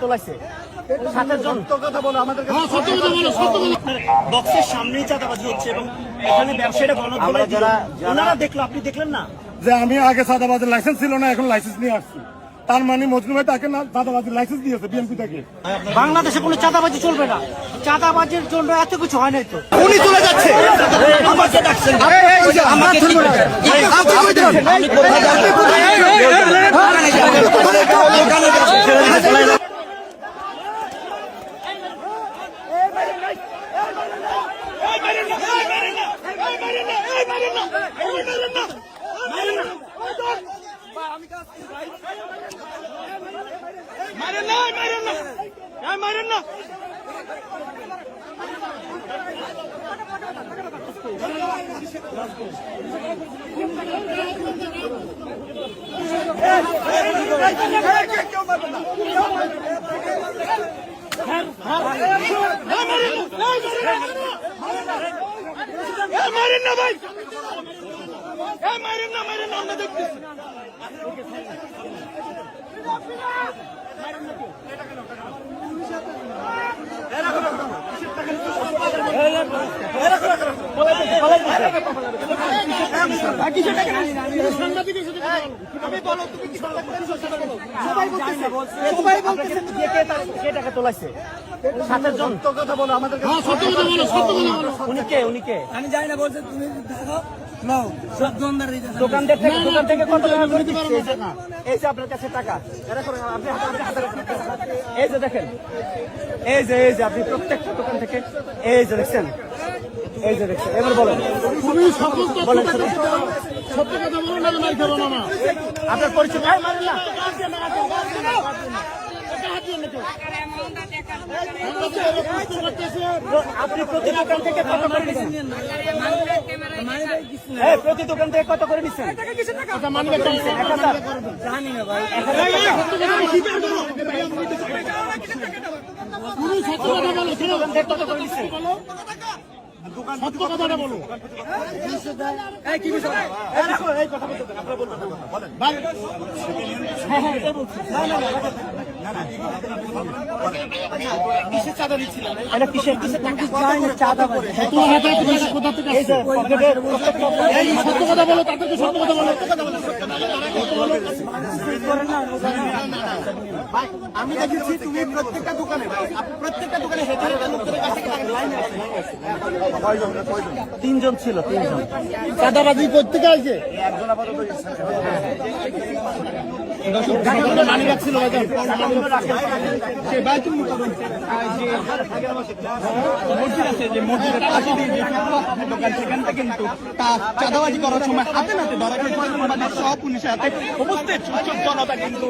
তোলাইছে 7 জন। কথা বলো আমাদের, বক্সের সামনেই চাঁদাবাজি হচ্ছে এবং এখানে ব্যবসায়ীরা গণধোলাই দিল। ওনারা দেখলো, আপনি দেখলেন না যে আমি আগে চাঁদাবাজির লাইসেন্স ছিল না, এখন লাইসেন্স নিয়ে আসছি। তার মানে মজনু ভাই তাকে না চাঁদাবাজির লাইসেন্স দিয়েছে বিএনপি থেকে। বাংলাদেশে কোনো চাঁদাবাজি চলবে না, চাঁদাবাজির জন্য এত কিছু হয় নাই তো। উনি চলে যাচ্ছে, আমাকে ডাকছেন, মারেন না। মারেন না ভাই, মারেন না, আমরা দেখতেছি। তোলাইছে 7 জন। কথা বলো আমাদের, উনি কে আমি জানি না, বলছে তুমি দোকান থেকে কত টাকা করে দিচ্ছে? এই যে আপনার কাছে টাকা, এই যে দেখেন, এই যে আপনি প্রত্যেকটা দোকান থেকে এই যে দেখছেন, এবার বলেন আপনার পরিচয়। আপনি প্রতি দোকান থেকে কত করে নিচ্ছেন? প্রতি দোকান থেকে কত করে নিচ্ছেন? জানি না ভাই, কত করে নিচ্ছেন? কথাটা বলো। কিসের চাঁদা দিচ্ছিলেন? কিসের চাঁদা করে কথা বলো, তাদেরকে সত্য কথা বলো। আমি দেখেছি তুমি প্রত্যেকটা দোকানে হেঁটে লোকদের কাছে লাইনে 3 জন ছিল, 3 জন। চাঁদাবাজি প্রত্যেকে আছে, একজন আপাতত মানি রাখছিল কিন্তু চাঁদাবাজি করার সময় হাতে নাতে ধরা সব পুলিশের হাতে উপস্থিত জনতা কিন্তু